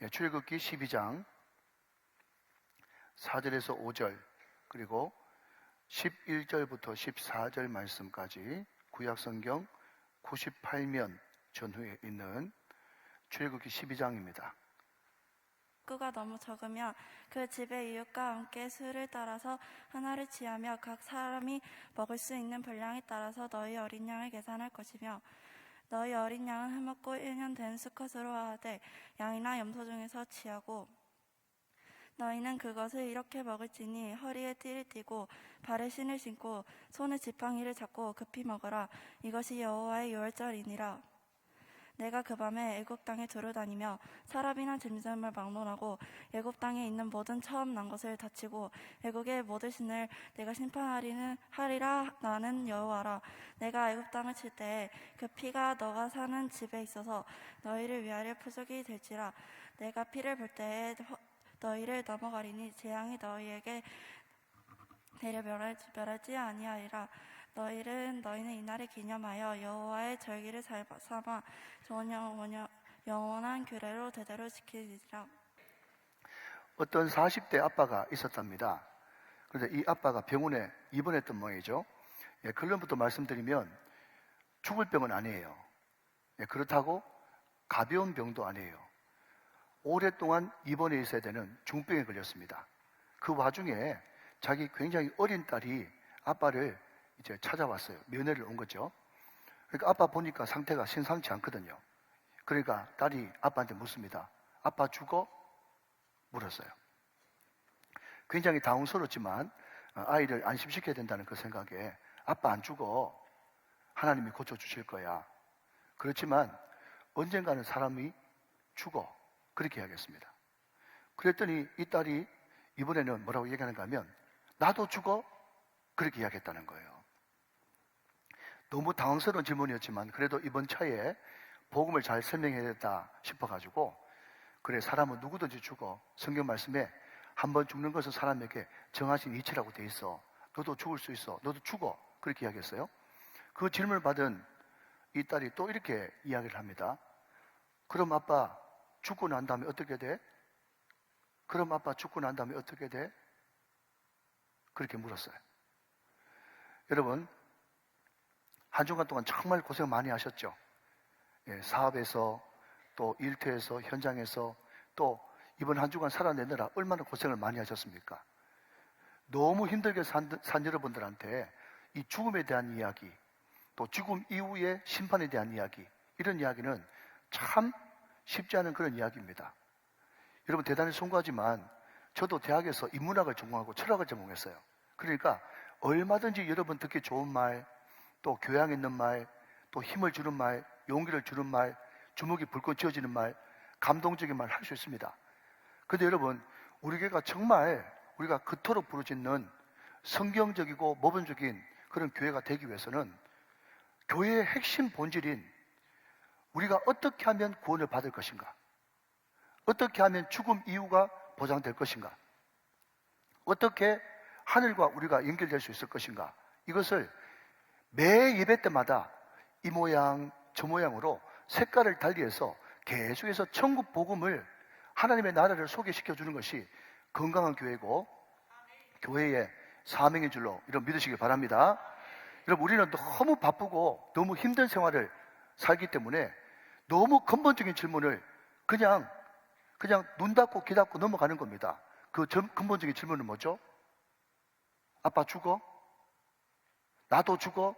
출애굽기 12장 4절에서 5절 그리고 11절부터 14절 말씀까지 구약성경 98면 전후에 있는 출애굽기 12장입니다. 식구가 너무 적으면 그 집의 이웃과 함께 수를 따라서 하나를 취하며 각 사람이 먹을 수 있는 분량에 따라서 너희 어린 양을 계산할 것이며 너희 어린 양은 해먹고 1년 된 수컷으로 하되 양이나 염소 중에서 취하고 너희는 그것을 이렇게 먹을지니 허리에 띠를 띠고 발에 신을 신고 손에 지팡이를 잡고 급히 먹어라. 이것이 여호와의 유월절이니라. 내가 그 밤에 애굽 땅에 두루 다니며 사람이나 짐승을 막론하고 애굽 땅에 있는 모든 처음 난 것을 다치고 애굽의 모든 신을 내가 심판하리라. 나는 여호와라. 내가 애굽 땅을 칠 때에 그 피가 너가 사는 집에 있어서 너희를 위하여 표적이 될지라. 내가 피를 볼 때에 너희를 넘어가리니 재앙이 너희에게 내려 멸하지 아니하리라. 너희는 이날을 기념하여 여호와의 절기를 삼아 영원한 규례로 대대로 지키리라. 어떤 40대 아빠가 있었답니다. 그런데 이 아빠가 병원에 입원했던 모양이죠. 결론부터 말씀드리면 죽을 병은 아니에요. 그렇다고 가벼운 병도 아니에요. 오랫동안 입원해 있어야 되는 중병에 걸렸습니다. 그 와중에 자기 굉장히 어린 딸이 아빠를 이제 찾아왔어요. 면회를 온 거죠. 그러니까 아빠 보니까 상태가 심상치 않거든요. 그러니까 딸이 아빠한테 묻습니다. 아빠 죽어? 물었어요. 굉장히 당황스럽지만 아이를 안심시켜야 된다는 그 생각에 아빠 안 죽어. 하나님이 고쳐주실 거야. 그렇지만 언젠가는 사람이 죽어. 그렇게 이야기했습니다. 그랬더니 이 딸이 이번에는 뭐라고 얘기하는가 하면 나도 죽어? 그렇게 이야기했다는 거예요. 너무 당황스러운 질문이었지만 그래도 이번 차에 복음을 잘 설명해야겠다 싶어가지고 그래 사람은 누구든지 죽어. 성경 말씀에 한번 죽는 것은 사람에게 정하신 이치라고 돼 있어. 너도 죽을 수 있어. 너도 죽어. 그렇게 이야기했어요. 그 질문을 받은 이 딸이 또 이렇게 이야기를 합니다. 그럼 아빠 죽고 난 다음에 어떻게 돼? 그럼 아빠 죽고 난 다음에 어떻게 돼? 그렇게 물었어요. 여러분 한 주간 동안 정말 고생 많이 하셨죠? 사업에서 또 일터에서 현장에서 또 이번 한 주간 살아내느라 얼마나 고생을 많이 하셨습니까? 너무 힘들게 산 여러분들한테 이 죽음에 대한 이야기 또 죽음 이후의 심판에 대한 이야기 이런 이야기는 참 쉽지 않은 그런 이야기입니다. 여러분 대단히 송구하지만 저도 대학에서 인문학을 전공하고 철학을 전공했어요. 그러니까 얼마든지 여러분 듣기 좋은 말 또 교양 있는 말, 또 힘을 주는 말, 용기를 주는 말, 주먹이 불꽃 쥐어지는 말, 감동적인 말 할 수 있습니다. 그런데 여러분 우리 교회가 정말 우리가 그토록 부르짖는 성경적이고 모범적인 그런 교회가 되기 위해서는 교회의 핵심 본질인 우리가 어떻게 하면 구원을 받을 것인가, 어떻게 하면 죽음 이후가 보장될 것인가, 어떻게 하늘과 우리가 연결될 수 있을 것인가, 이것을 매 예배 때마다 이 모양 저 모양으로 색깔을 달리해서 계속해서 천국 복음을 하나님의 나라를 소개시켜 주는 것이 건강한 교회고 교회의 사명인 줄로 여러분 믿으시기 바랍니다. 여러분 우리는 너무 바쁘고 너무 힘든 생활을 살기 때문에 너무 근본적인 질문을 그냥 눈 닫고 귀 닫고 넘어가는 겁니다. 그 근본적인 질문은 뭐죠? 아빠 죽어? 나도 죽어?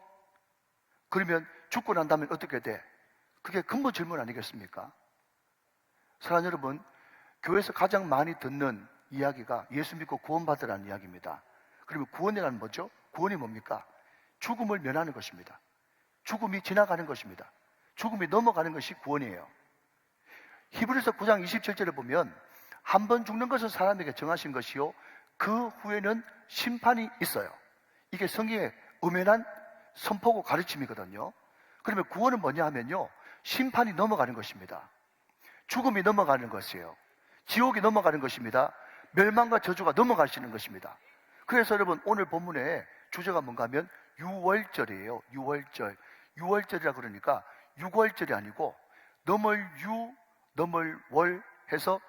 그러면 죽고 난 다음에 어떻게 돼? 그게 근본 질문 아니겠습니까? 사랑하는 여러분, 교회에서 가장 많이 듣는 이야기가 예수 믿고 구원받으라는 이야기입니다. 그러면 구원이라는 뭐죠? 구원이 뭡니까? 죽음을 면하는 것입니다. 죽음이 지나가는 것입니다. 죽음이 넘어가는 것이 구원이에요. 히브리서 9장 27절에 보면 한 번 죽는 것은 사람에게 정하신 것이요 그 후에는 심판이 있어요. 이게 성경의 엄연한 선포고 가르침이거든요. 그러면 구원은 뭐냐 하면요 심판이 넘어가는 것입니다. 죽음이 넘어가는 것이에요. 지옥이 넘어가는 것입니다. 멸망과 저주가 넘어가시는 것입니다. 그래서 여러분 오늘 본문의 주제가 뭔가 하면 유월절이에요. 유월절. 유월절이라 그러니까 6월절이 아니고 넘을 유, 넘을 월 해서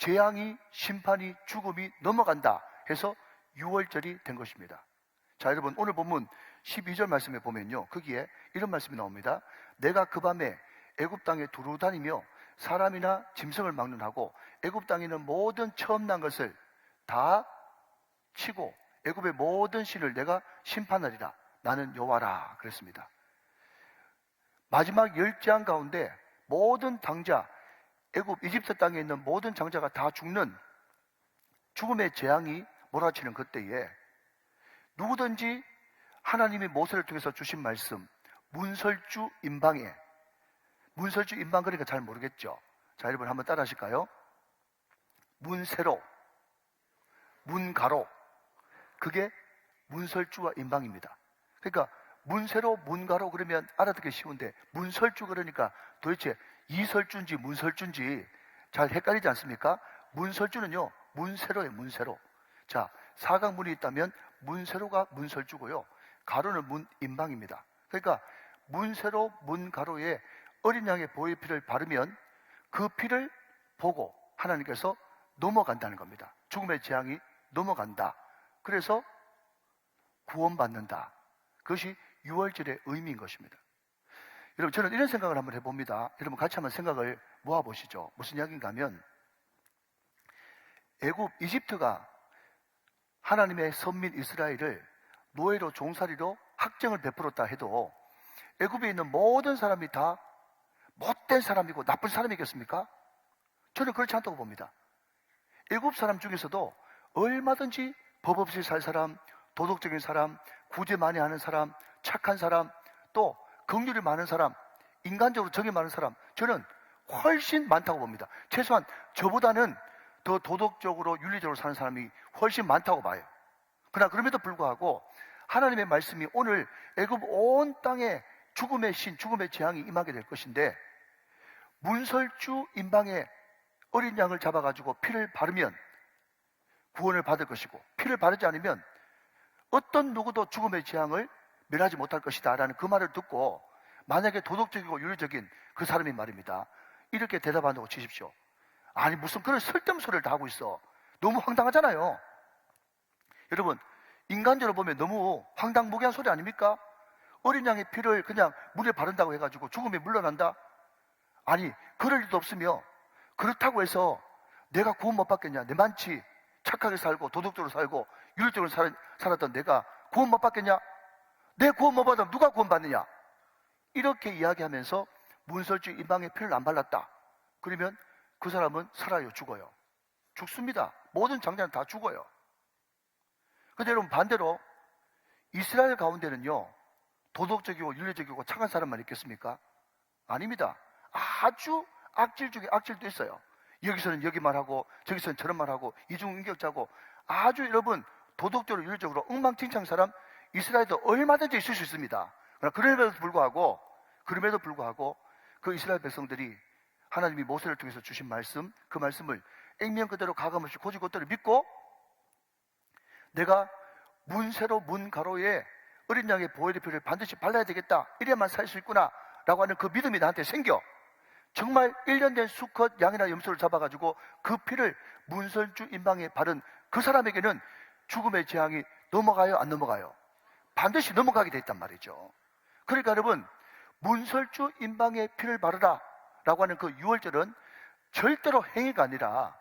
재앙이, 심판이, 죽음이 넘어간다 해서 유월절이 된 것입니다. 자, 여러분, 오늘 본문 12절 말씀에 보면요, 거기에 이런 말씀이 나옵니다. 내가 그 밤에 애굽 땅에 두루 다니며 사람이나 짐승을 막론하고 애굽 땅에 있는 모든 처음 난 것을 다 치고 애굽의 모든 신을 내가 심판하리라. 나는 여호와라 그랬습니다. 마지막 10재앙 가운데 모든 당자, 애굽 이집트 땅에 있는 모든 장자가 다 죽는 죽음의 재앙이 몰아치는 그때에 누구든지 하나님이 모세를 통해서 주신 말씀, 문설주 임방에, 문설주 임방 그러니까 잘 모르겠죠. 자, 여러분 한번 따라 하실까요? 문세로, 문가로, 그게 문설주와 임방입니다. 그러니까 문세로, 문가로 그러면 알아듣기 쉬운데 문설주 그러니까 도대체 이설주인지 문설주인지 잘 헷갈리지 않습니까? 문설주는요, 문세로예요, 문세로. 자, 사각문이 있다면 문세로가 문설주고요, 가로는 문임방입니다. 그러니까 문세로, 문가로에 어린 양의 보혈 피를 바르면 그 피를 보고 하나님께서 넘어간다는 겁니다. 죽음의 재앙이 넘어간다. 그래서 구원받는다. 그것이 유월절의 의미인 것입니다. 여러분, 저는 이런 생각을 한번 해봅니다. 여러분 같이 한번 생각을 모아보시죠. 무슨 이야기인가 하면 애굽 이집트가 하나님의 선민 이스라엘을 노예로 종살이로 학정을 베풀었다 해도 애굽에 있는 모든 사람이 다 못된 사람이고 나쁜 사람이겠습니까? 저는 그렇지 않다고 봅니다. 애굽 사람 중에서도 얼마든지 법 없이 살 사람, 도덕적인 사람, 구제 많이 하는 사람, 착한 사람, 또 긍휼이 많은 사람, 인간적으로 정이 많은 사람, 저는 훨씬 많다고 봅니다. 최소한 저보다는 더 도덕적으로 윤리적으로 사는 사람이 훨씬 많다고 봐요. 그러나 그럼에도 불구하고 하나님의 말씀이 오늘 애굽 온 땅에 죽음의 신, 죽음의 재앙이 임하게 될 것인데 문설주 임방에 어린 양을 잡아가지고 피를 바르면 구원을 받을 것이고 피를 바르지 않으면 어떤 누구도 죽음의 재앙을 면하지 못할 것이다 라는 그 말을 듣고 만약에 도덕적이고 윤리적인 그 사람이 말입니다, 이렇게 대답한다고 치십시오. 아니 무슨 그런 쓸데없는 소리를 다 하고 있어. 너무 황당하잖아요. 여러분, 인간적으로 보면 너무 황당무계한 소리 아닙니까? 어린 양의 피를 그냥 물에 바른다고 해가지고 죽음이 물러난다? 아니 그럴 리도 없으며, 그렇다고 해서 내가 구원 못 받겠냐, 내 많지 착하게 살고 도덕적으로 살고 윤리적으로 살았던 내가 구원 못 받겠냐? 내 구원 못 받으면 누가 구원 받느냐? 이렇게 이야기하면서 문설주 임방에 피를 안 발랐다 그러면 그 사람은 살아요, 죽어요? 죽습니다. 모든 장자는 다 죽어요. 그런데 여러분 반대로 이스라엘 가운데는요, 도덕적이고 윤리적이고 착한 사람만 있겠습니까? 아닙니다. 아주 악질 중에 악질도 있어요. 여기서는 여기 말하고 저기서는 저런 말하고 이중인격자고 아주 여러분 도덕적으로 윤리적으로 엉망진창 사람 이스라엘도 얼마든지 있을 수 있습니다. 그러나 그럼에도 불구하고 그 이스라엘 백성들이 하나님이 모세를 통해서 주신 말씀, 그 말씀을 액면 그대로 가감없이 고지고대로 믿고 내가 문세로 문가로에 어린 양의 보혈의 피를 반드시 발라야 되겠다, 이래야만 살 수 있구나 라고 하는 그 믿음이 나한테 생겨 정말 1년 된 수컷 양이나 염소를 잡아가지고 그 피를 문설주 임방에 바른 그 사람에게는 죽음의 재앙이 넘어가요, 안 넘어가요? 반드시 넘어가게 돼 있단 말이죠. 그러니까 여러분, 문설주 임방에 피를 바르라 라고 하는 그 유월절은 절대로 행위가 아니라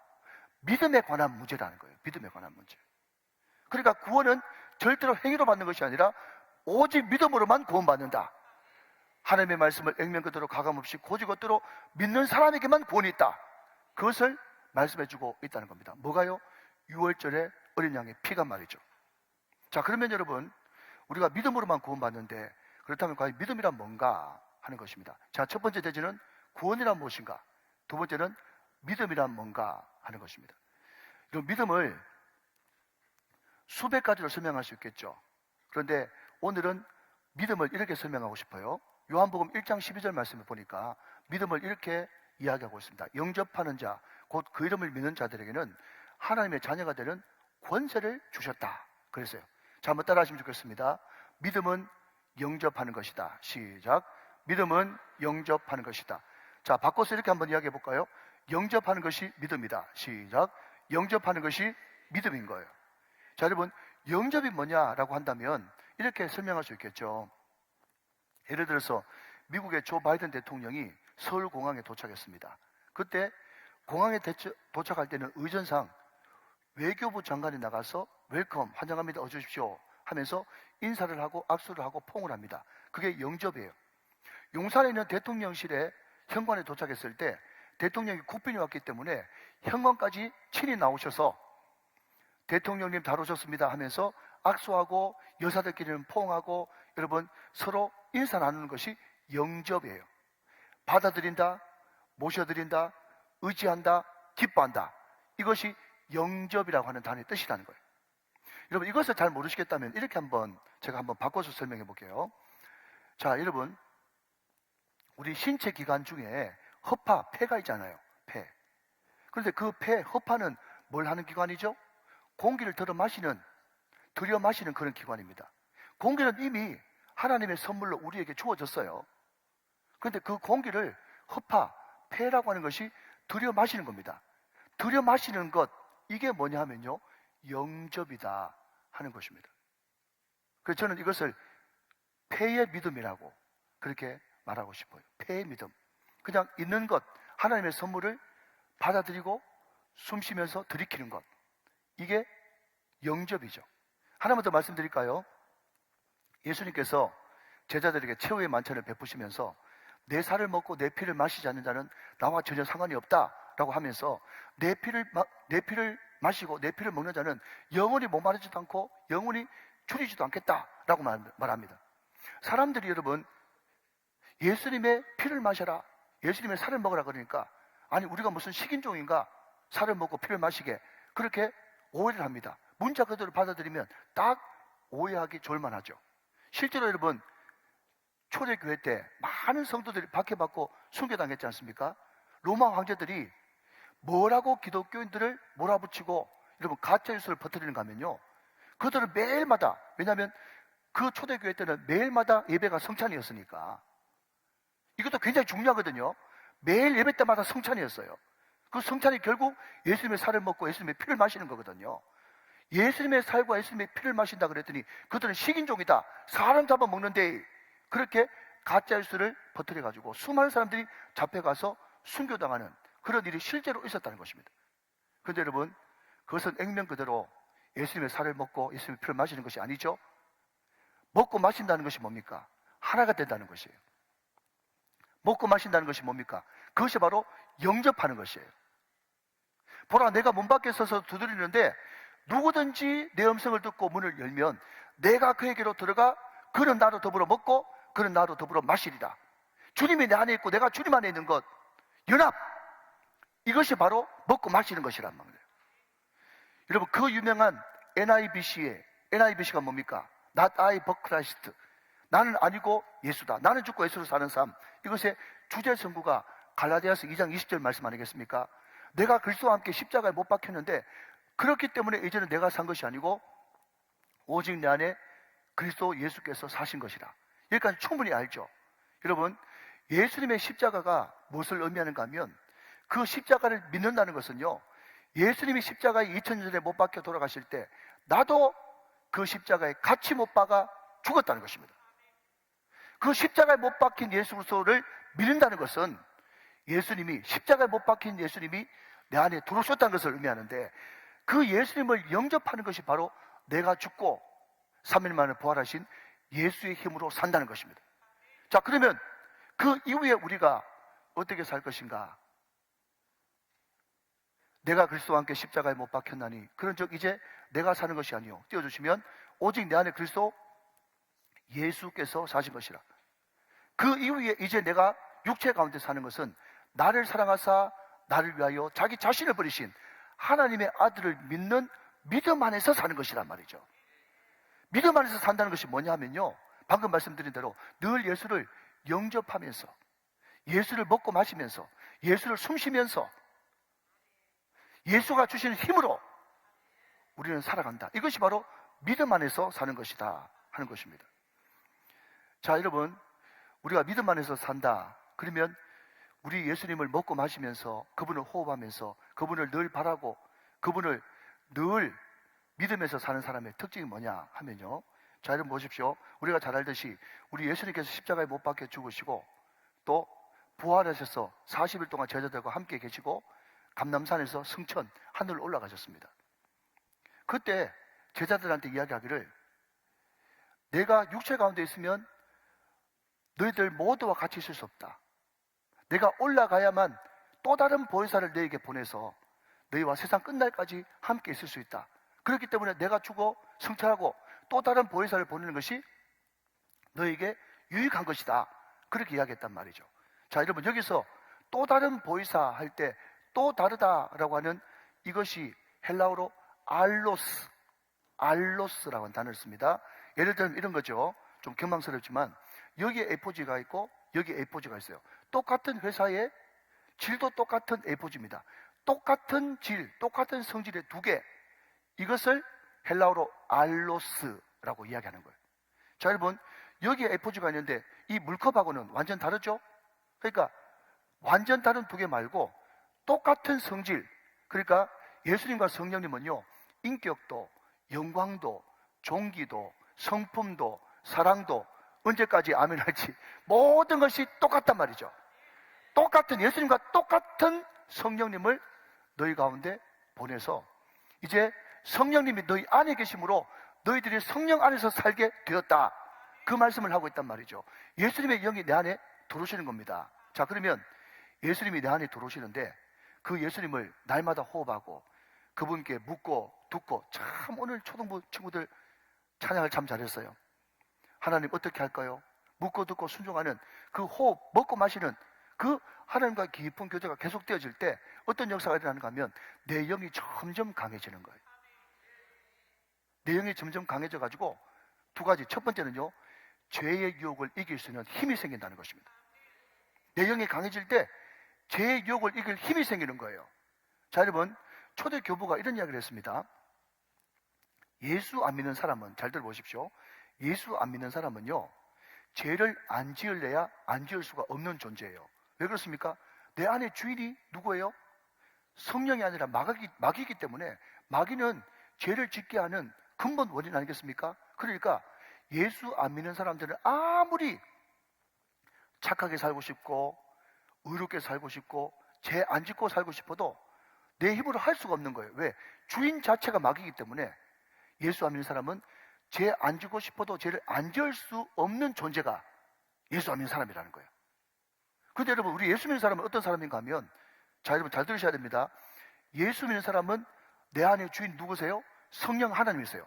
믿음에 관한 문제라는 거예요. 믿음에 관한 문제. 그러니까 구원은 절대로 행위로 받는 것이 아니라 오직 믿음으로만 구원받는다. 하나님의 말씀을 액면 그대로 가감없이 고지고대로 믿는 사람에게만 구원이 있다. 그것을 말씀해주고 있다는 겁니다. 뭐가요? 유월절에 어린 양의 피가 말이죠. 자, 그러면 여러분, 우리가 믿음으로만 구원받는데 그렇다면 과연 믿음이란 뭔가 하는 것입니다. 자, 첫 번째 대지는 구원이란 무엇인가, 두 번째는 믿음이란 뭔가 하는 것입니다. 이런 믿음을 수백 가지로 설명할 수 있겠죠. 그런데 오늘은 믿음을 이렇게 설명하고 싶어요. 요한복음 1장 12절 말씀을 보니까 믿음을 이렇게 이야기하고 있습니다. 영접하는 자, 곧 그 이름을 믿는 자들에게는 하나님의 자녀가 되는 권세를 주셨다 그랬어요. 자, 한번 따라 하시면 좋겠습니다. 믿음은 영접하는 것이다. 시작. 믿음은 영접하는 것이다. 자, 바꿔서 이렇게 한번 이야기해 볼까요? 영접하는 것이 믿음이다. 시작. 영접하는 것이 믿음인 거예요. 자, 여러분, 영접이 뭐냐라고 한다면 이렇게 설명할 수 있겠죠. 예를 들어서 미국의 조 바이든 대통령이 서울 공항에 도착했습니다. 그때 공항에 도착할 때는 의전상 외교부 장관이 나가서 웰컴, 환영합니다, 어서 오십시오 하면서 인사를 하고 악수를 하고 포옹을 합니다. 그게 영접이에요. 용산에 있는 대통령실에 현관에 도착했을 때 대통령이 국빈이 왔기 때문에 현관까지 친히 나오셔서 대통령님 잘 오셨습니다 하면서 악수하고 여사들끼리는 포옹하고 여러분 서로 인사 나누는 것이 영접이에요. 받아들인다, 모셔드린다, 의지한다, 기뻐한다. 이것이 영접이라고 하는 단어의 뜻이라는 거예요. 여러분 이것을 잘 모르시겠다면 이렇게 제가 한번 바꿔서 설명해 볼게요. 자, 여러분 우리 신체 기관 중에 허파, 폐가 있잖아요. 폐. 그런데 그 폐, 허파는 뭘 하는 기관이죠? 공기를 들여 마시는 그런 기관입니다. 공기는 이미 하나님의 선물로 우리에게 주어졌어요. 그런데 그 공기를 허파, 폐라고 하는 것이 들여 마시는 겁니다. 들여 마시는 것, 이게 뭐냐 하면요, 영접이다 하는 것입니다. 그래서 저는 이것을 폐의 믿음이라고 그렇게 말하고 싶어요. 폐의 믿음. 그냥 있는 것, 하나님의 선물을 받아들이고 숨 쉬면서 들이키는 것. 이게 영접이죠. 하나만 더 말씀드릴까요? 예수님께서 제자들에게 최후의 만찬을 베푸시면서 내 살을 먹고 내 피를 마시지 않는 자는 나와 전혀 상관이 없다라고 하면서 내 피를 마시고 내 피를 먹는 자는 영원히 목마르지도 않고 영원히 줄이지도 않겠다라고 말합니다. 사람들이 여러분 예수님의 피를 마셔라, 예수님의 살을 먹으라 그러니까 아니 우리가 무슨 식인종인가 살을 먹고 피를 마시게 그렇게 오해를 합니다. 문자 그대로 받아들이면 딱 오해하기 좋을만하죠. 실제로 여러분 초대교회 때 많은 성도들이 박해받고 순교당했지 않습니까? 로마 황제들이 뭐라고 기독교인들을 몰아붙이고 여러분 가짜 뉴스를 퍼뜨리는가 하면요, 그들은 매일마다, 왜냐하면 그 초대교회 때는 매일마다 예배가 성찬이었으니까 이것도 굉장히 중요하거든요. 매일 예배 때마다 성찬이었어요. 그 성찬이 결국 예수님의 살을 먹고 예수님의 피를 마시는 거거든요. 예수님의 살과 예수님의 피를 마신다 그랬더니 그들은 식인종이다, 사람 잡아먹는데, 그렇게 가짜 뉴스를 퍼뜨려가지고 수많은 사람들이 잡혀가서 순교당하는 그런 일이 실제로 있었다는 것입니다. 그런데 여러분 그것은 액면 그대로 예수님의 살을 먹고 예수님의 피를 마시는 것이 아니죠. 먹고 마신다는 것이 뭡니까? 하나가 된다는 것이에요. 먹고 마신다는 것이 뭡니까? 그것이 바로 영접하는 것이에요. 보라, 내가 문 밖에 서서 두드리는데 누구든지 내 음성을 듣고 문을 열면 내가 그에게로 들어가 그는 나로 더불어 먹고 그는 나로 더불어 마시리라. 주님이 내 안에 있고 내가 주님 안에 있는 것, 연합, 이것이 바로 먹고 마시는 것이란 말이에요. 여러분 그 유명한 NIBC가 뭡니까? Not I but Christ. 나는 아니고 예수다. 나는 죽고 예수로 사는 삶. 이것의 주제 선구가 갈라디아서 2장 20절 말씀 아니겠습니까? 내가 그리스도와 함께 십자가에 못 박혔는데 그렇기 때문에 이제는 내가 산 것이 아니고 오직 내 안에 그리스도 예수께서 사신 것이라. 여기까지 충분히 알죠. 여러분 예수님의 십자가가 무엇을 의미하는가 하면 그 십자가를 믿는다는 것은요, 예수님이 십자가에 2000년 전에 못 박혀 돌아가실 때 나도 그 십자가에 같이 못 박아 죽었다는 것입니다. 그 십자가에 못 박힌 예수 그리스도를 믿는다는 것은 예수님이, 십자가에 못 박힌 예수님이 내 안에 들어오셨다는 것을 의미하는데, 그 예수님을 영접하는 것이 바로 내가 죽고 3일 만에 부활하신 예수의 힘으로 산다는 것입니다. 자, 그러면 그 이후에 우리가 어떻게 살 것인가? 내가 그리스도와 함께 십자가에 못 박혔나니 그런 적 이제 내가 사는 것이 아니요, 띄워주시면 오직 내 안에 그리스도 예수께서 사신 것이라. 그 이후에 이제 내가 육체 가운데 사는 것은 나를 사랑하사 나를 위하여 자기 자신을 버리신 하나님의 아들을 믿는 믿음 안에서 사는 것이란 말이죠. 믿음 안에서 산다는 것이 뭐냐 하면요, 방금 말씀드린 대로 늘 예수를 영접하면서, 예수를 먹고 마시면서, 예수를 숨쉬면서 예수가 주시는 힘으로 우리는 살아간다. 이것이 바로 믿음 안에서 사는 것이다 하는 것입니다. 자, 여러분, 우리가 믿음 안에서 산다 그러면 우리 예수님을 먹고 마시면서 그분을 호흡하면서 그분을 늘 바라고 그분을 늘 믿으면서 사는 사람의 특징이 뭐냐 하면요. 자, 여러분 보십시오. 우리가 잘 알듯이 우리 예수님께서 십자가에 못 박혀 죽으시고 또 부활하셔서 40일 동안 제자들과 함께 계시고 감람산에서 승천 하늘로 올라가셨습니다. 그때 제자들한테 이야기하기를 내가 육체 가운데 있으면 너희들 모두와 같이 있을 수 없다. 내가 올라가야만 또 다른 보혜사를 너희에게 보내서 너희와 세상 끝날까지 함께 있을 수 있다. 그렇기 때문에 내가 죽어 승천하고 또 다른 보혜사를 보내는 것이 너희에게 유익한 것이다. 그렇게 이야기했단 말이죠. 자, 여러분 여기서 또 다른 보혜사 할 때 또 다르다라고 하는 이것이 헬라어로 알로스라고 하는 단어를 씁니다. 예를 들면 이런 거죠. 좀 경망스럽지만 여기에 A4지가 있고 여기에 A4지가 있어요. 똑같은 회사에 질도 똑같은 A4지입니다. 똑같은 질, 똑같은 성질의 두 개. 이것을 헬라어로 알로스라고 이야기하는 거예요. 자, 여러분 여기에 A4지가 있는데 이 물컵하고는 완전 다르죠? 그러니까 완전 다른 두 개 말고 똑같은 성질, 그러니까 예수님과 성령님은요 인격도, 영광도, 종기도, 성품도, 사랑도 언제까지 아멘 할지 모든 것이 똑같단 말이죠. 똑같은 예수님과 똑같은 성령님을 너희 가운데 보내서 이제 성령님이 너희 안에 계심으로 너희들이 성령 안에서 살게 되었다. 그 말씀을 하고 있단 말이죠. 예수님의 영이 내 안에 들어오시는 겁니다. 자, 그러면 예수님이 내 안에 들어오시는데 그 예수님을 날마다 호흡하고 그분께 묻고 듣고, 참 오늘 초등부 친구들 찬양을 참 잘했어요. 하나님 어떻게 할까요? 묻고 듣고 순종하는 그 호흡, 먹고 마시는 그 하나님과 깊은 교제가 계속되어질 때 어떤 역사가 일어나는가 하면 내 영이 점점 강해지는 거예요. 내 영이 점점 강해져 가지고 두 가지. 첫 번째는요, 죄의 유혹을 이길 수 있는 힘이 생긴다는 것입니다. 내 영이 강해질 때 죄의 유혹을 이길 힘이 생기는 거예요. 자, 여러분 초대 교부가 이런 이야기를 했습니다. 예수 안 믿는 사람은, 잘 들어보십시오. 예수 안 믿는 사람은요 죄를 안 지을래야 안 지을 수가 없는 존재예요. 왜 그렇습니까? 내 안에 주인이 누구예요? 성령이 아니라 마귀이기 때문에 마귀는 죄를 짓게 하는 근본 원인 아니겠습니까? 그러니까 예수 안 믿는 사람들은 아무리 착하게 살고 싶고 의롭게 살고 싶고 죄 안 짓고 살고 싶어도 내 힘으로 할 수가 없는 거예요. 왜? 주인 자체가 마귀이기 때문에 예수 안 믿는 사람은 죄 안 짓고 싶어도 죄를 안 지을 수 없는 존재가 예수 안 믿는 사람이라는 거예요. 그런데 여러분, 우리 예수 믿는 사람은 어떤 사람인가 하면, 자, 여러분 잘 들으셔야 됩니다. 예수 믿는 사람은 내 안에 주인 누구세요? 성령 하나님이세요.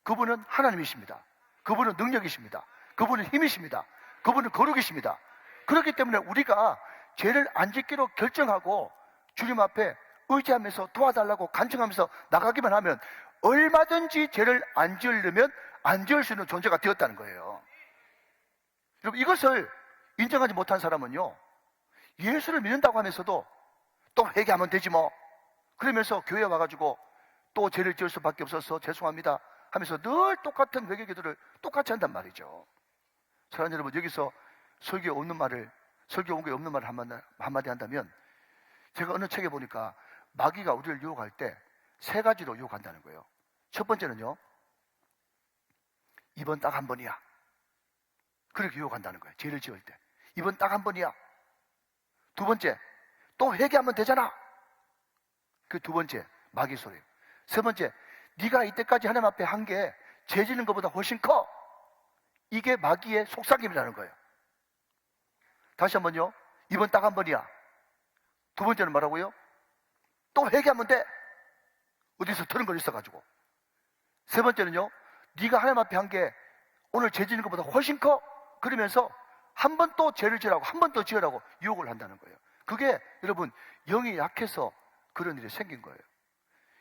그분은 하나님이십니다. 그분은 능력이십니다. 그분은 힘이십니다. 그분은 거룩이십니다. 그렇기 때문에 우리가 죄를 안 짓기로 결정하고 주님 앞에 의지하면서 도와달라고 간청하면서 나가기만 하면 얼마든지 죄를 안 지으려면 안 지을 수 있는 존재가 되었다는 거예요. 여러분, 이것을 인정하지 못한 사람은요, 예수를 믿는다고 하면서도 또 회개하면 되지 뭐, 그러면서 교회에 와가지고 또 죄를 지을 수밖에 없어서 죄송합니다 하면서 늘 똑같은 회개 기도를 똑같이 한단 말이죠. 사랑하는 여러분, 여기서 설교 없는 말을, 설교 온 게 없는 말을 한마디 한다면, 제가 어느 책에 보니까 마귀가 우리를 유혹할 때 세 가지로 유혹한다는 거예요. 첫 번째는요, 이번 딱 한 번이야. 그렇게 유혹한다는 거예요. 죄를 지을 때 이번 딱 한 번이야. 두 번째, 또 회개하면 되잖아. 그 두 번째 마귀 소리예요. 세 번째, 네가 이때까지 하나님 앞에 한 게 죄 지는 것보다 훨씬 커. 이게 마귀의 속삭임이라는 거예요. 다시 한번요, 이번 딱 한 번이야. 두 번째는 뭐라고요? 또 회개하면 돼. 어디서 들은 걸 있어가지고. 세 번째는요, 네가 하나님 앞에 한 게 오늘 죄 지는 것보다 훨씬 커. 그러면서 한 번 또 죄를 지으라고, 한 번 더 지으라고 유혹을 한다는 거예요. 그게 여러분 영이 약해서 그런 일이 생긴 거예요.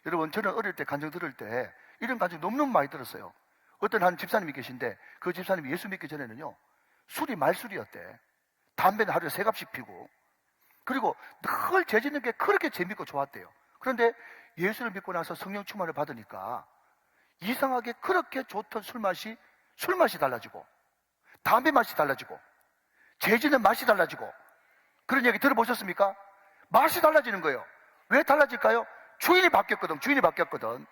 여러분, 저는 어릴 때 간증 들을 때 이런 간증 너무너무 많이 들었어요. 어떤 한 집사님이 계신데 그 집사님이 예수 믿기 전에는요, 술이 말술이었대. 담배는 하루에 3갑씩 피고, 그리고 늘 죄 짓는 게 그렇게 재밌고 좋았대요. 그런데 예수를 믿고 나서 성령 충만을 받으니까 이상하게 그렇게 좋던 술맛이 달라지고, 담배 맛이 달라지고, 죄 짓는 맛이 달라지고, 그런 얘기 들어보셨습니까? 맛이 달라지는 거예요. 왜 달라질까요? 주인이 바뀌었거든. 주인이 바뀌었거든.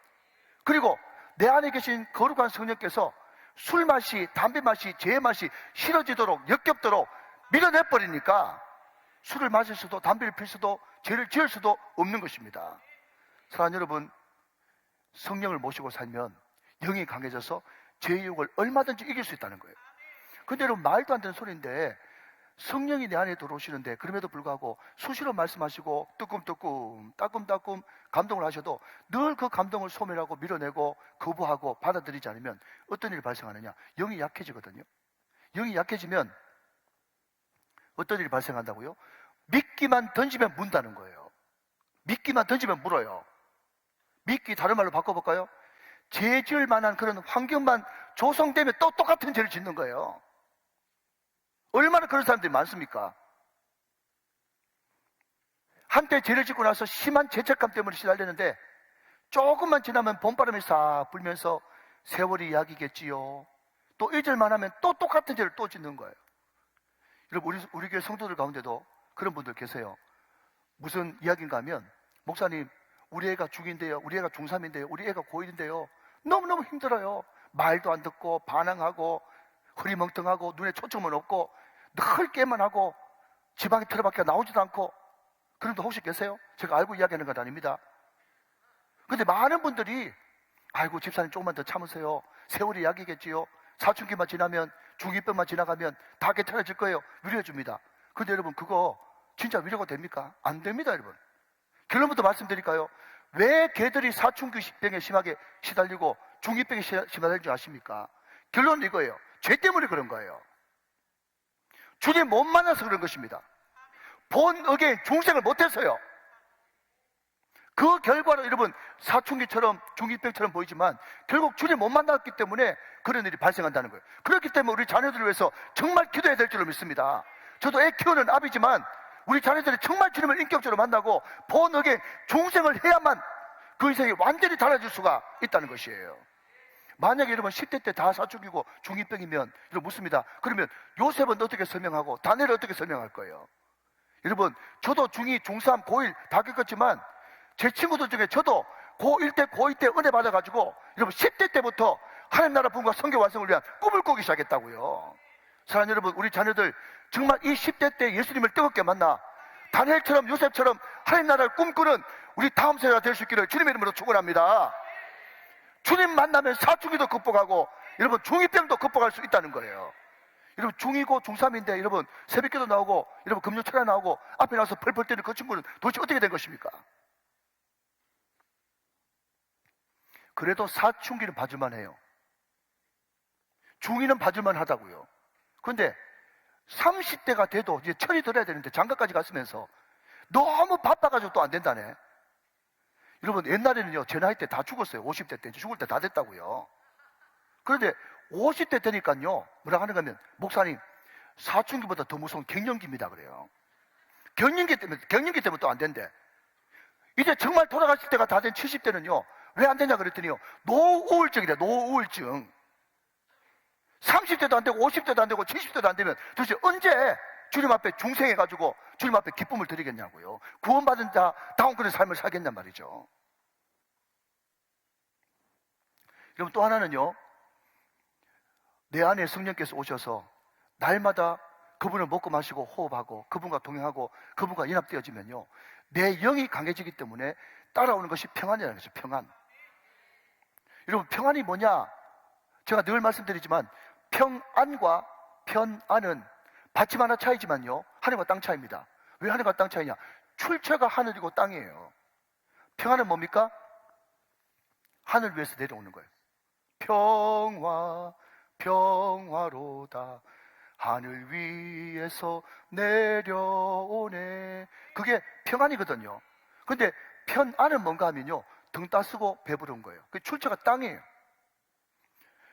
그리고 내 안에 계신 거룩한 성령께서 술 맛이, 담배 맛이, 제 맛이 싫어지도록, 역겹도록 밀어내버리니까 술을 마실 수도, 담배를 필 수도, 죄를 지을 수도 없는 것입니다. 사랑하는 여러분, 성령을 모시고 살면 영이 강해져서 죄의 유혹을 얼마든지 이길 수 있다는 거예요. 근데 여러분, 말도 안 되는 소리인데 성령이 내 안에 들어오시는데 그럼에도 불구하고 수시로 말씀하시고 뜨끔뜨끔 따끔따끔 감동을 하셔도 늘 그 감동을 소멸하고 밀어내고 거부하고 받아들이지 않으면 어떤 일이 발생하느냐? 영이 약해지거든요. 영이 약해지면 어떤 일이 발생한다고요? 미끼만 던지면 문다는 거예요. 미끼만 던지면 물어요. 미끼 다른 말로 바꿔볼까요? 죄 지을 만한 그런 환경만 조성되면 또 똑같은 죄를 짓는 거예요. 얼마나 그런 사람들이 많습니까? 한때 죄를 짓고 나서 심한 죄책감 때문에 시달렸는데 조금만 지나면 봄바람이 싹 불면서 세월이 약이겠지요. 또 잊을만 하면 또 똑같은 죄를 또 짓는 거예요. 여러분, 우리 교회 성도들 가운데도 그런 분들 계세요. 무슨 이야기인가 하면, 목사님, 우리 애가 중2인데요, 우리 애가 중3인데요, 우리 애가 고1인데요, 너무너무 힘들어요. 말도 안 듣고 반항하고 흐리멍텅하고 눈에 초점은 없고 늘 깨만 하고 지방에 틀어박혀 나오지도 않고. 그런 분 혹시 계세요? 제가 알고 이야기하는 건 아닙니다. 근데 많은 분들이 아이고 집사님 조금만 더 참으세요. 세월이 약이겠지요. 사춘기만 지나면, 중2병만 지나가면 다 괜찮아질 거예요. 위로해 줍니다. 근데 여러분, 그거 진짜 위로가 됩니까? 안 됩니다, 여러분. 결론부터 말씀드릴까요? 왜 개들이 사춘기병에 심하게 시달리고 중2병에 시달리는 줄 아십니까? 결론은 이거예요. 죄 때문에 그런 거예요. 주님 못 만나서 그런 것입니다. 본 어게인 중생을 못해서요. 그 결과로 여러분, 사춘기처럼 중2병처럼 보이지만 결국 주님 못 만났기 때문에 그런 일이 발생한다는 거예요. 그렇기 때문에 우리 자녀들을 위해서 정말 기도해야 될 줄로 믿습니다. 저도 애 키우는 아비지만 우리 자녀들이 정말 주님을 인격적으로 만나고 본 어게인 중생을 해야만 그 인생이 완전히 달라질 수가 있다는 것이에요. 만약에 여러분 10대 때 다 사춘기고 중2병이면 여러분 묻습니다. 그러면 요셉은 어떻게 설명하고 다니엘은 어떻게 설명할 거예요? 여러분, 저도 중2, 중3, 고1 다 겪었지만 제 친구들 중에 저도 고1 때, 고2 때 은혜 받아가지고 여러분 10대 때부터 하나님 나라 부흥과 성교 완성을 위한 꿈을 꾸기 시작했다고요. 사랑하는 여러분, 우리 자녀들 정말 이 10대 때 예수님을 뜨겁게 만나 다니엘처럼 요셉처럼 하나님 나라를 꿈꾸는 우리 다음 세대가 될 수 있기를 주님의 이름으로 축원합니다. 주님 만나면 사춘기도 극복하고 여러분 중2병도 극복할 수 있다는 거예요. 여러분 중2고 중3인데 여러분 새벽기도 나오고 여러분 금요철에 나오고 앞에 나와서 펄펄 뛰는 그 친구는 도대체 어떻게 된 것입니까? 그래도 사춘기는 봐줄만 해요. 중2는 봐줄만 하다고요. 그런데 30대가 돼도 이제 철이 들어야 되는데 장가까지 갔으면서 너무 바빠가지고 또 안 된다네. 여러분 옛날에는요 제 나이 때 다 죽었어요. 50대 때 죽을 때 다 됐다고요. 그런데 50대 되니까요 뭐라 하는가 하면, 목사님 사춘기보다 더 무서운 갱년기입니다 그래요. 갱년기 때문에 또 안 된대. 이제 정말 돌아가실 때가 다 된 70대는요 왜 안 되냐 그랬더니요, 노우울증이래. 노우울증. 30대도 안 되고 50대도 안 되고 70대도 안 되면 도대체 언제 주님 앞에 중생해가지고 주님 앞에 기쁨을 드리겠냐고요. 구원받은 자 다운 그런 삶을 살겠냔 말이죠. 여러분 또 하나는요, 내 안에 성령께서 오셔서 날마다 그분을 먹고 마시고 호흡하고 그분과 동행하고 그분과 연합되어지면요 내 영이 강해지기 때문에 따라오는 것이 평안이라는 거죠. 평안. 여러분 평안이 뭐냐? 제가 늘 말씀드리지만 평안과 편안은 받침 하나 차이지만요 하늘과 땅 차이입니다. 왜 하늘과 땅 차이냐? 출처가 하늘이고 땅이에요. 평안은 뭡니까? 하늘 위에서 내려오는 거예요. 평화로다 하늘 위에서 내려오네. 그게 평안이거든요. 근데 편안은 뭔가 하면요 등 따스고 배부른 거예요. 그 출처가 땅이에요.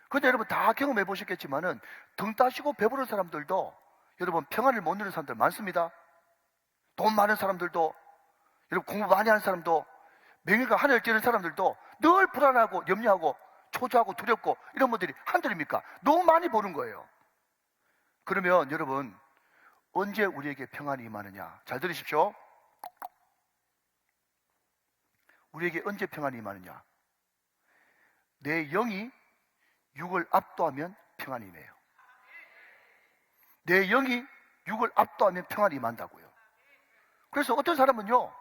근데 여러분 다 경험해 보셨겠지만은 등 따시고 배부른 사람들도 여러분 평안을 못 누리는 사람들 많습니다. 돈 많은 사람들도, 여러분 공부 많이 하는 사람도, 명예가 하늘을 찌르는 사람들도 늘 불안하고 염려하고 초조하고 두렵고 이런 분들이 한둘입니까? 너무 많이 보는 거예요. 그러면 여러분 언제 우리에게 평안이 임하느냐? 잘 들으십시오. 우리에게 언제 평안이 임하느냐? 내 영이 육을 압도하면 평안이 임해요. 내 영이 육을 압도하면 평안이 임한다고요. 그래서 어떤 사람은요,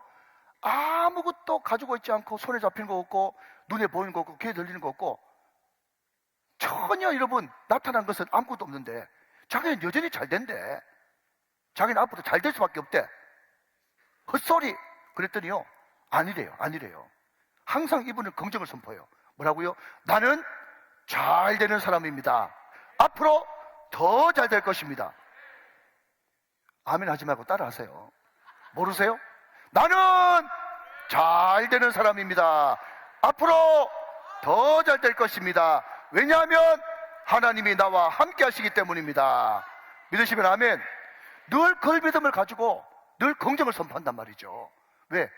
아무것도 가지고 있지 않고 손에 잡히는 거 없고 눈에 보이는 거 없고 귀에 들리는 거 없고 전혀 여러분 나타난 것은 아무것도 없는데 자기는 여전히 잘 된대. 자기는 앞으로 잘 될 수밖에 없대. 헛소리. 그랬더니요, 아니래요. 항상 이분은 긍정을 선포해요. 뭐라고요? 나는 잘 되는 사람입니다. 앞으로 더 잘 될 것입니다. 아멘 하지 말고 따라하세요. 모르세요? 나는 잘 되는 사람입니다. 앞으로 더 잘 될 것입니다. 왜냐하면 하나님이 나와 함께 하시기 때문입니다. 믿으시면 아멘. 늘 그 믿음을 가지고 늘 긍정을 선포한단 말이죠. 왜?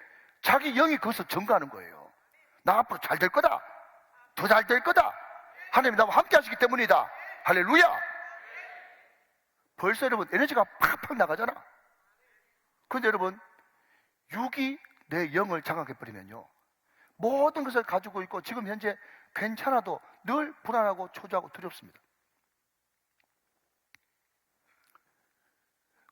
자기 영이 거기서 증거하는 거예요. 나 앞으로 잘 될 거다. 더 잘 될 거다. 하나님이 나와 함께 하시기 때문이다. 할렐루야. 벌써 여러분 에너지가 팍팍 나가잖아. 그런데 여러분 육이 내 영을 장악해버리면요, 모든 것을 가지고 있고 지금 현재 괜찮아도 늘 불안하고 초조하고 두렵습니다.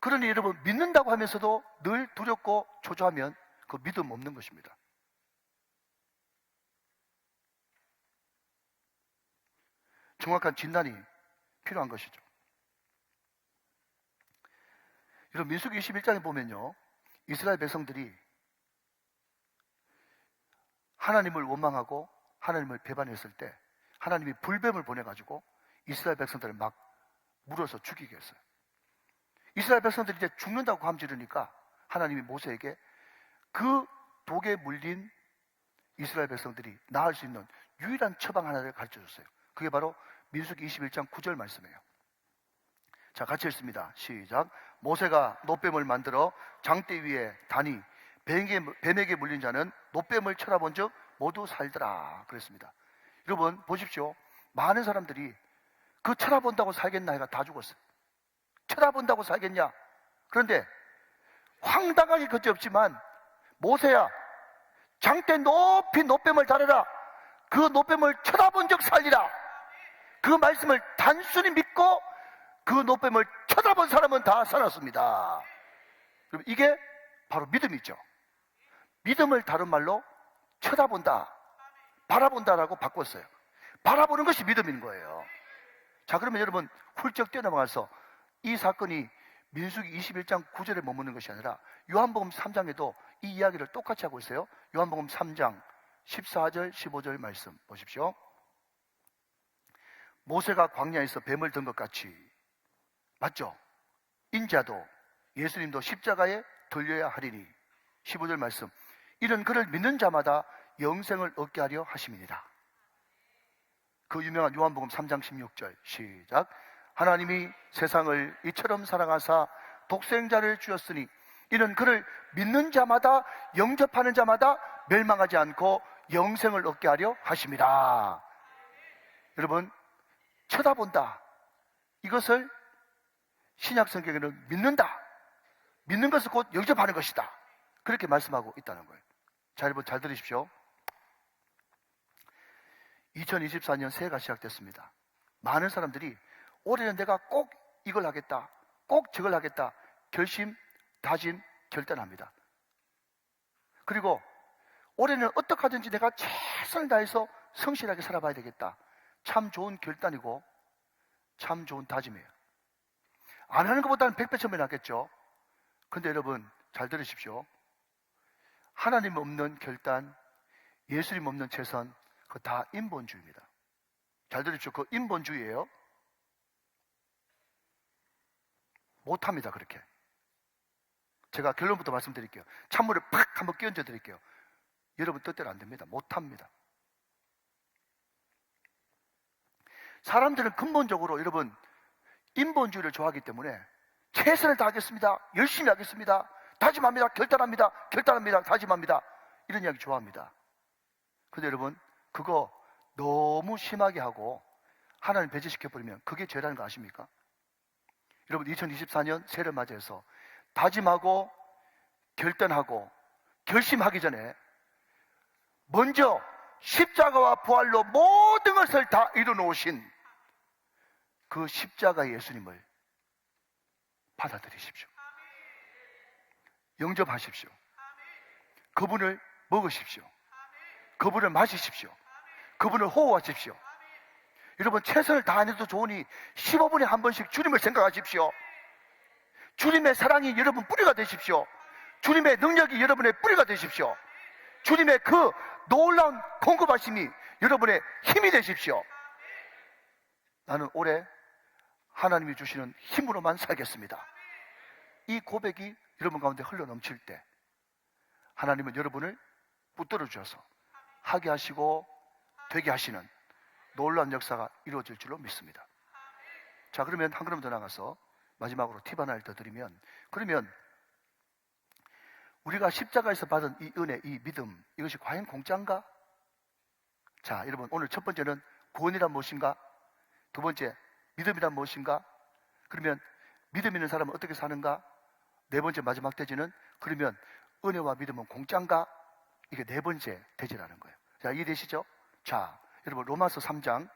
그러니 여러분 믿는다고 하면서도 늘 두렵고 초조하면 그 믿음 없는 것입니다. 정확한 진단이 필요한 것이죠. 여러분 민수기 21장에 보면요, 이스라엘 백성들이 하나님을 원망하고 하나님을 배반했을 때 하나님이 불뱀을 보내가지고 이스라엘 백성들을 막 물어서 죽이게 했어요. 이스라엘 백성들이 이제 죽는다고 감지르니까 하나님이 모세에게 그 독에 물린 이스라엘 백성들이 나을 수 있는 유일한 처방 하나를 가르쳐줬어요. 그게 바로 민수기 21장 9절 말씀이에요. 자, 같이 읽습니다. 시작. 모세가 노뱀을 만들어 장대 위에 다니 뱀에게 물린 자는 노뱀을 쳐다본 즉 모두 살더라 그랬습니다. 여러분 보십시오. 많은 사람들이 그 쳐다본다고 살겠나 해가 다 죽었어요. 쳐다본다고 살겠냐? 그런데 황당하게 그지없지만 모세야, 장대 높이 노뱀을 달아라. 그 노뱀을 쳐다본 적 살리라. 그 말씀을 단순히 믿고 그 노뱀을 쳐다본 사람은 다 살았습니다. 그럼 이게 바로 믿음이죠. 믿음을 다른 말로 쳐다본다, 바라본다라고 바꿨어요. 바라보는 것이 믿음인 거예요. 자, 그러면 여러분 훌쩍 뛰어넘어가서 이 사건이 민수기 21장 9절에 머무는 것이 아니라 요한복음 3장에도 이 이야기를 똑같이 하고 있어요. 요한복음 3장 14절 15절 말씀 보십시오. 모세가 광야에서 뱀을 든 것 같이, 맞죠? 인자도 예수님도 십자가에 들려야 하리니. 15절 말씀. 이는 그를 믿는 자마다 영생을 얻게 하려 하심이니라. 그 유명한 요한복음 3장 16절 시작. 하나님이 세상을 이처럼 사랑하사 독생자를 주었으니 이는 그를 믿는 자마다, 영접하는 자마다 멸망하지 않고 영생을 얻게 하려 하심이라. 여러분, 쳐다본다, 이것을 신약 성경에는 믿는다, 믿는 것을 곧 영접하는 것이다, 그렇게 말씀하고 있다는 거예요. 자, 여러분 잘 들으십시오. 2024년 새해가 시작됐습니다. 많은 사람들이 올해는 내가 꼭 이걸 하겠다, 꼭 저걸 하겠다 결심, 다짐, 결단합니다. 그리고 올해는 어떻게 하든지 내가 최선을 다해서 성실하게 살아봐야 되겠다. 참 좋은 결단이고 참 좋은 다짐이에요. 안 하는 것보다는 100배 천배 낫겠죠. 근데 여러분 잘 들으십시오. 하나님 없는 결단, 예수님 없는 최선, 그거 다 인본주의입니다. 잘 들으십시오. 그거 인본주의예요. 못합니다. 그렇게. 제가 결론부터 말씀드릴게요. 찬물을 팍 한번 끼얹어 드릴게요. 여러분 뜻대로 안 됩니다. 못합니다. 사람들은 근본적으로 여러분 인본주의를 좋아하기 때문에 최선을 다하겠습니다, 열심히 하겠습니다, 다짐합니다, 결단합니다, 다짐합니다, 이런 이야기 좋아합니다. 근데 여러분 그거 너무 심하게 하고 하나님 배제시켜버리면 그게 죄라는 거 아십니까? 여러분 2024년 새해를 맞이해서 다짐하고 결단하고 결심하기 전에 먼저 십자가와 부활로 모든 것을 다 이루놓으신 그 십자가 예수님을 받아들이십시오. 영접하십시오. 그분을 먹으십시오. 그분을 마시십시오. 그분을 호호하십시오. 여러분 최선을 다해도 좋으니 15분에 한 번씩 주님을 생각하십시오. 주님의 사랑이 여러분 뿌리가 되십시오. 주님의 능력이 여러분의 뿌리가 되십시오. 주님의 그 놀라운 공급하심이 여러분의 힘이 되십시오. 나는 올해 하나님이 주시는 힘으로만 살겠습니다. 이 고백이 여러분 가운데 흘러넘칠 때 하나님은 여러분을 붙들어 주셔서 하게 하시고 되게 하시는 놀라운 역사가 이루어질 줄로 믿습니다. 자, 그러면 한 걸음 더 나가서 마지막으로 팁 하나를 더 드리면, 그러면 우리가 십자가에서 받은 이 은혜, 이 믿음, 이것이 과연 공짜인가? 자, 여러분 오늘 첫 번째는 구원이란 무엇인가? 두 번째, 믿음이란 무엇인가? 그러면 믿음 있는 사람은 어떻게 사는가? 네 번째 마지막 대지는 그러면 은혜와 믿음은 공짜인가? 이게 네 번째 대지라는 거예요. 자, 이해되시죠? 자, 여러분 로마서 3장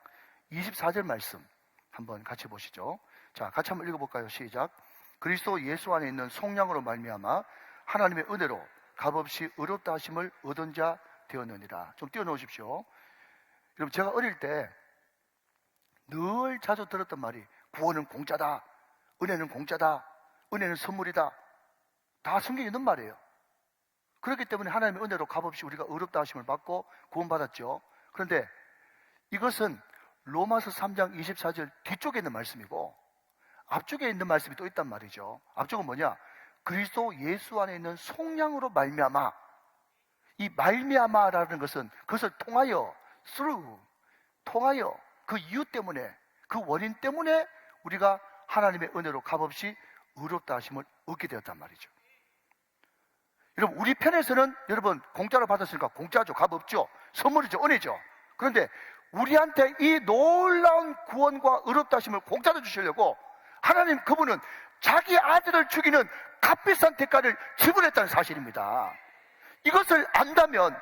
24절 말씀 한번 같이 보시죠. 자, 같이 한번 읽어볼까요? 시작. 그리스도 예수 안에 있는 속량으로 말미암아 하나님의 은혜로 값없이 의롭다 하심을 얻은 자 되었느니라. 좀 띄워놓으십시오. 여러분 제가 어릴 때 늘 자주 들었던 말이 구원은 공짜다, 은혜는 공짜다, 은혜는 선물이다. 다 성경에 있는 말이에요. 그렇기 때문에 하나님의 은혜로 값없이 우리가 의롭다 하심을 받고 구원받았죠. 그런데 이것은 로마서 3장 24절 뒤쪽에 있는 말씀이고 앞쪽에 있는 말씀이 또 있단 말이죠. 앞쪽은 뭐냐? 그리스도 예수 안에 있는 속량으로 말미암아. 이 말미암아라는 것은 그것을 통하여, through, 통하여, 그 이유 때문에, 그 원인 때문에 우리가 하나님의 은혜로 값없이 의롭다 하심을 얻게 되었단 말이죠. 여러분 우리 편에서는 여러분 공짜로 받았으니까 공짜죠. 값없죠. 선물이죠. 은혜죠. 그런데 우리한테 이 놀라운 구원과 의롭다 하심을 공짜로 주시려고 하나님 그분은 자기 아들을 죽이는 값비싼 대가를 지불했다는 사실입니다. 이것을 안다면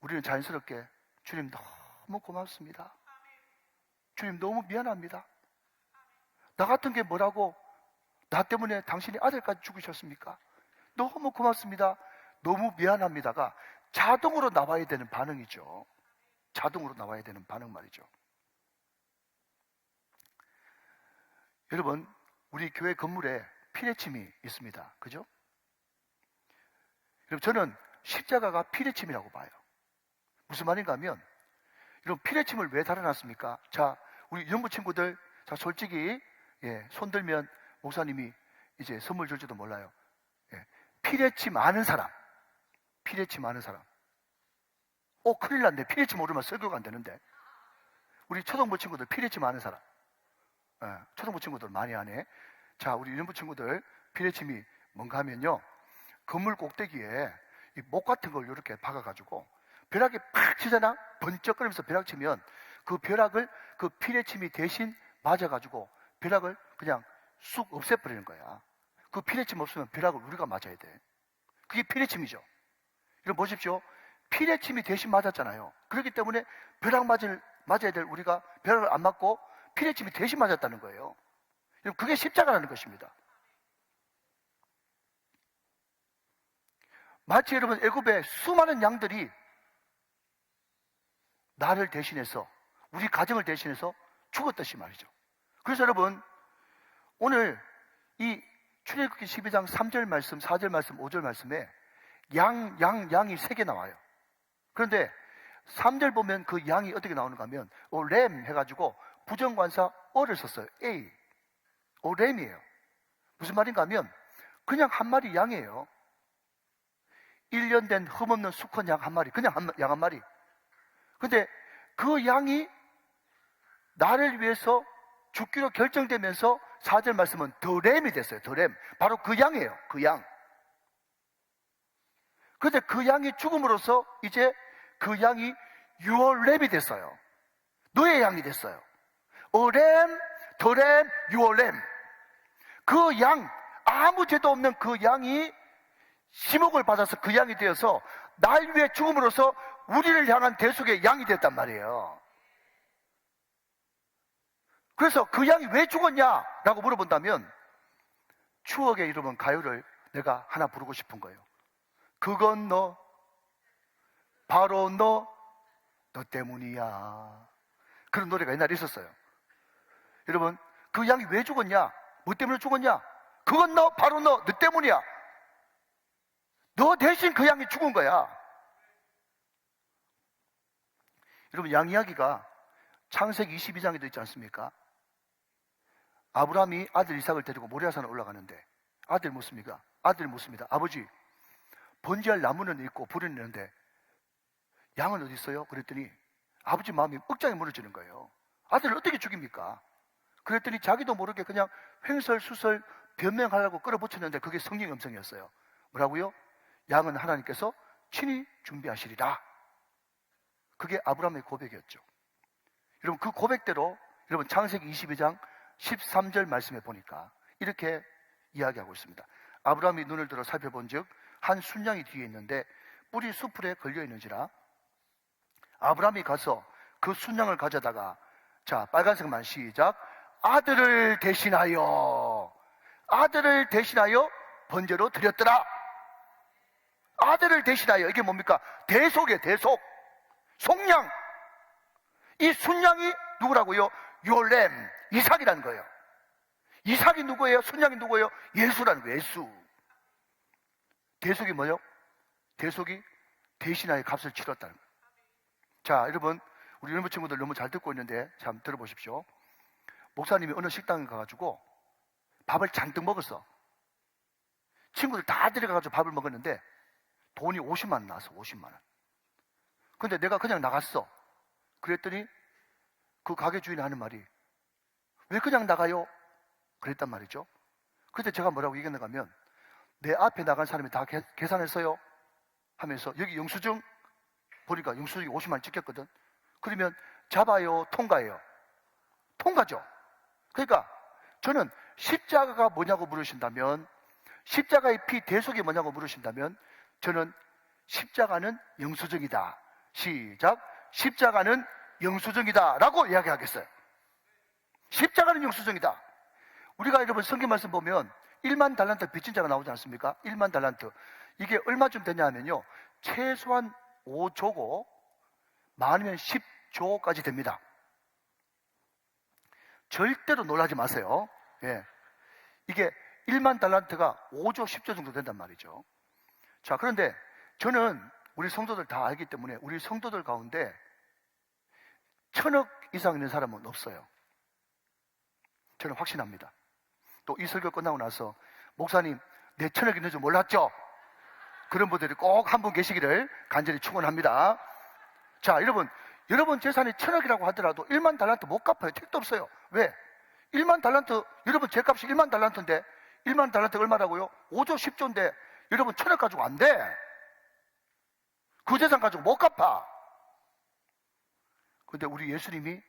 우리는 자연스럽게 주님 너무 고맙습니다. 주님 너무 미안합니다. 나 같은 게 뭐라고 나 때문에 당신이 아들까지 죽으셨습니까? 너무 고맙습니다. 너무 미안합니다가 자동으로 나와야 되는 반응이죠. 자동으로 나와야 되는 반응 말이죠. 여러분 우리 교회 건물에 피레침이 있습니다. 그죠? 여러분 저는 십자가가 피레침이라고 봐요. 무슨 말인가 하면 여러분 피레침을 왜 달아놨습니까? 자, 우리 연부 친구들, 자 솔직히 손 들면 목사님이 이제 선물 줄지도 몰라요. 피레침 아는 사람, 피레침 아는 사람. 큰일 났네. 피레침 모르면 설교가 안 되는데. 우리 초등부 친구들 피레침 아는 사람. 초등부 친구들 많이 아네. 자, 우리 연부 친구들 피레침이 뭔가 하면요, 건물 꼭대기에 이 목 같은 걸 이렇게 박아가지고 벼락이 팍 치잖아. 번쩍거리면서 벼락 치면 그 벼락을 그 피레침이 대신 맞아가지고 벼락을 그냥 쑥 없애버리는 거야. 그 피레침 없으면 벼락을 우리가 맞아야 돼. 그게 피레침이죠. 여러분 보십시오. 피레침이 대신 맞았잖아요. 그렇기 때문에 벼락 맞아야 될 우리가 벼락을 안 맞고 피레침이 대신 맞았다는 거예요. 여러분 그게 십자가라는 것입니다. 마치 여러분 애굽의 수많은 양들이 나를 대신해서 우리 가정을 대신해서 죽었듯이 말이죠. 그래서 여러분 오늘 이 출애굽기 12장 3절 말씀, 4절 말씀, 5절 말씀에 양이 3개 나와요. 그런데 3절 보면 그 양이 어떻게 나오는가 하면 램 해가지고 부정관사 어를 썼어요. A. 램이에요. 무슨 말인가 하면 그냥 한 마리 양이에요. 1년 된 흠없는 수컷 양 한 마리. 그냥 양 한 마리. 근데 그 양이 나를 위해서 죽기로 결정되면서 4절 말씀은 더 램이 됐어요. 더 램. 바로 그 양이에요. 그 양. 그런데 그 양이 죽음으로써 이제 그 양이 your 램이 됐어요. 너의 양이 됐어요. A lamb, the lamb, your lamb. 그 양, 아무 죄도 없는 그 양이 심옥을 받아서 그 양이 되어서 날 위해 죽음으로써 우리를 향한 대속의 양이 됐단 말이에요. 그래서 그 양이 왜 죽었냐라고 물어본다면 추억의 이름은 가요를 내가 하나 부르고 싶은 거예요. 그건 너, 바로 너 때문이야. 그런 노래가 옛날에 있었어요. 여러분, 그 양이 왜 죽었냐? 뭐 때문에 죽었냐? 그건 너, 바로 너 때문이야. 너 대신 그 양이 죽은 거야. 여러분, 양 이야기가 창세기 22장에도 있지 않습니까? 아브라함이 아들 이삭을 데리고 모리아산에 올라가는데 아들 묻습니다. 아들 묻습니다. 아버지, 번제할 나무는 있고 불은 있는데 양은 어디 있어요? 그랬더니 아버지 마음이 억장이 무너지는 거예요. 아들을 어떻게 죽입니까? 그랬더니 자기도 모르게 그냥 횡설수설 변명하려고 끌어붙였는데 그게 성령의 음성이었어요. 뭐라고요? 양은 하나님께서 친히 준비하시리라. 그게 아브라함의 고백이었죠. 여러분, 그 고백대로 여러분 창세기 22장 13절 말씀에 보니까 이렇게 이야기하고 있습니다. 아브라함이 눈을 들어 살펴본 즉 한 순양이 뒤에 있는데 뿔이 수풀에 걸려 있는지라 아브라함이 가서 그 순양을 가져다가, 자, 빨간색만 시작. 아들을 대신하여 번제로 드렸더라. 아들을 대신하여, 이게 뭡니까? 대속이에요. 대속. 속량. 이 순양이 누구라고요? 요렘, 이삭이라는 거예요. 이삭이 누구예요? 순양이 누구예요? 예수라는 거예요. 예수. 대속이 뭐요? 대속이 대신하여 값을 치렀다는 거예요. 자, 여러분, 우리 젊은 친구들 너무 잘 듣고 있는데 참 들어보십시오. 목사님이 어느 식당에 가가지고 밥을 잔뜩 먹었어. 친구들 다 데려가가지고 밥을 먹었는데 돈이 50만 원 나왔어. 50만 원. 근데 내가 그냥 나갔어. 그랬더니 그 가게 주인이 하는 말이, 왜 그냥 나가요? 그랬단 말이죠. 그때 제가 뭐라고 얘기했는가 하면, 내 앞에 나간 사람이 다 계산했어요 하면서 여기 영수증 보니까 영수증이 50만 원 찍혔거든. 그러면 잡아요, 통과해요? 통과죠. 그러니까 저는 십자가가 뭐냐고 물으신다면, 십자가의 피 대속이 뭐냐고 물으신다면, 저는 십자가는 영수증이다. 시작. 십자가는 영수증이다 라고 이야기하겠어요. 십자가는 영수증이다. 우리가 여러분 성경 말씀 보면 1만 달란트 빚진 자가 나오지 않습니까? 1만 달란트. 이게 얼마쯤 되냐 하면요, 최소한 5조고 많으면 10조까지 됩니다. 절대로 놀라지 마세요. 예. 이게 1만 달란트가 5조, 10조 정도 된단 말이죠. 자, 그런데 저는 우리 성도들 다 알기 때문에 우리 성도들 가운데 1,000억 이상 있는 사람은 없어요. 저는 확신합니다. 또 이 설교 끝나고 나서, 목사님, 내 1,000억 있는 줄 몰랐죠? 그런 분들이 꼭 한 분 계시기를 간절히 축원합니다. 자, 여러분 재산이 1,000억이라고 하더라도 1만 달란트 못 갚아요. 택도 없어요. 왜? 1만 달란트, 여러분 제값이 1만 달란트인데 1만 달란트가 얼마라고요? 5조 10조인데 여러분 1,000억 가지고 안 돼. 그 재산 가지고 못 갚아. 근데 우리 예수님이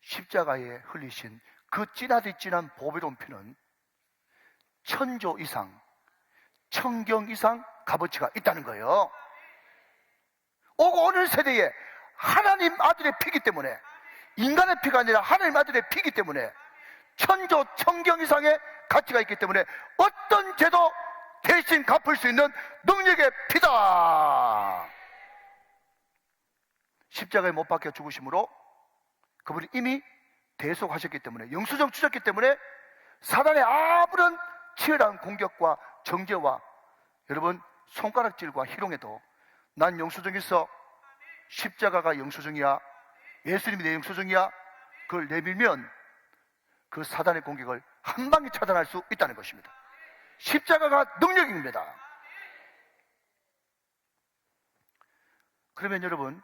십자가에 흘리신 그 진하디 진한 보배로운 피는 1,000조 이상, 1,000경 이상 값어치가 있다는 거예요. 오고 오늘 세대에 하나님 아들의 피기 때문에, 인간의 피가 아니라 하나님 아들의 피기 때문에 1,000조, 1,000경 이상의 가치가 있기 때문에 어떤 죄도 대신 갚을 수 있는 능력의 피다. 십자가에 못 박혀 죽으심으로 그분이 이미 대속하셨기 때문에, 영수증 주셨기 때문에 사단의 아무런 치열한 공격과 정죄와 여러분 손가락질과 희롱에도 난 영수증 있어, 십자가가 영수증이야, 예수님이 내 영수증이야, 그걸 내밀면 그 사단의 공격을 한 방에 차단할 수 있다는 것입니다. 십자가가 능력입니다. 그러면 여러분,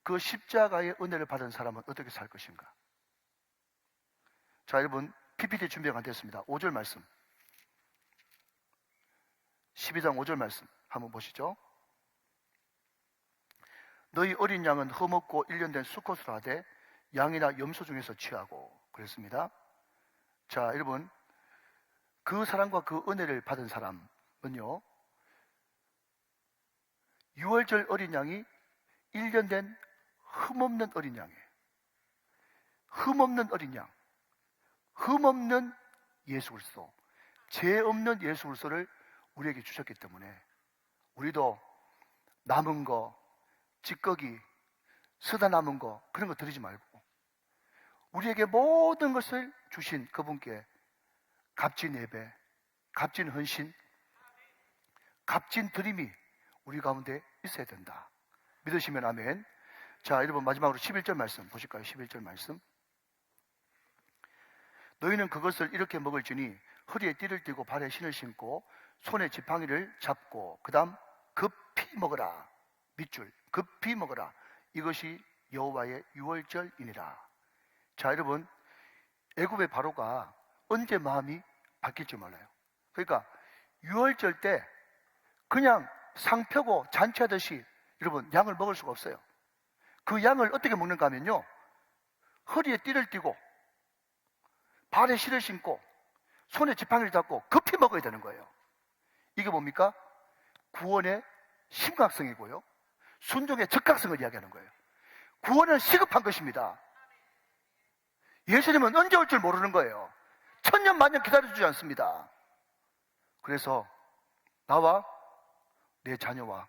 그 십자가의 은혜를 받은 사람은 어떻게 살 것인가? 자, 여러분 PPT 준비가 됐습니다. 5절 말씀, 12장 5절 말씀 한번 보시죠. 너희 어린 양은 흠없고 1년 된 수컷으로 하되 양이나 염소 중에서 취하고, 그랬습니다. 자, 여러분, 그 사랑과 그 은혜를 받은 사람은요, 유월절 어린 양이 1년 된 흠없는 어린 양이에요. 흠없는 어린 양, 흠없는 예수 그리스도, 죄 없는 예수 그리스도를 우리에게 주셨기 때문에 우리도 남은 거, 찌꺼기, 쓰다 남은 거 그런 거 드리지 말고 우리에게 모든 것을 주신 그분께 값진 예배, 값진 헌신, 값진 드림이 우리 가운데 있어야 된다. 믿으시면 아멘. 자, 여러분 마지막으로 11절 말씀 보실까요? 11절 말씀. 너희는 그것을 이렇게 먹을지니 허리에 띠를 띠고 발에 신을 신고 손에 지팡이를 잡고 그 다음 급히 먹으라. 밑줄 급히 먹으라. 이것이 여호와의 유월절이니라. 자, 여러분, 애굽의 바로가 언제 마음이 바뀔지 몰라요. 그러니까 유월절 때 그냥 상 펴고 잔치하듯이 여러분 양을 먹을 수가 없어요. 그 양을 어떻게 먹는가 하면요, 허리에 띠를 띠고 발에 실을 신고 손에 지팡이를 잡고 급히 먹어야 되는 거예요. 이게 뭡니까? 구원의 심각성이고요, 순종의 적각성을 이야기하는 거예요. 구원은 시급한 것입니다. 예수님은 언제 올 줄 모르는 거예요. 천년 만년 기다려주지 않습니다. 그래서 나와 내 자녀와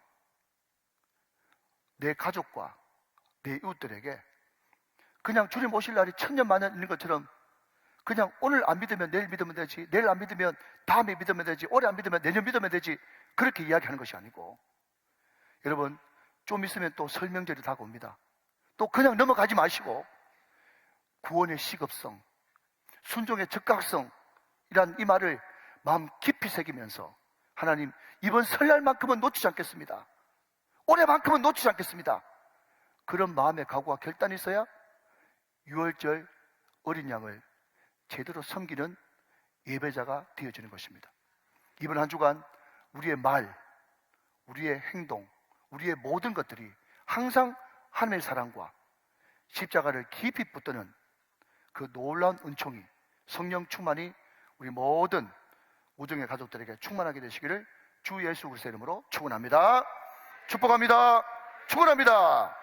내 가족과 내 이웃들에게 그냥 주님 오실 날이 천년 만년 있는 것처럼 그냥 오늘 안 믿으면 내일 믿으면 되지, 내일 안 믿으면 다음에 믿으면 되지, 올해 안 믿으면 내년 믿으면 되지, 그렇게 이야기하는 것이 아니고, 여러분 좀 있으면 또 설명절이 다가옵니다. 또 그냥 넘어가지 마시고 구원의 시급성, 순종의 적각성이란 이 말을 마음 깊이 새기면서 하나님, 이번 설날만큼은 놓치지 않겠습니다. 올해만큼은 놓치지 않겠습니다. 그런 마음의 각오와 결단이 있어야 유월절 어린 양을 제대로 섬기는 예배자가 되어지는 것입니다. 이번 한 주간 우리의 말, 우리의 행동, 우리의 모든 것들이 항상 하나님의 사랑과 십자가를 깊이 붙드는 그 놀라운 은총이, 성령 충만이 우리 모든 우정의 가족들에게 충만하게 되시기를 주 예수 그리스도의 이름으로 축원합니다. 축복합니다. 축원합니다.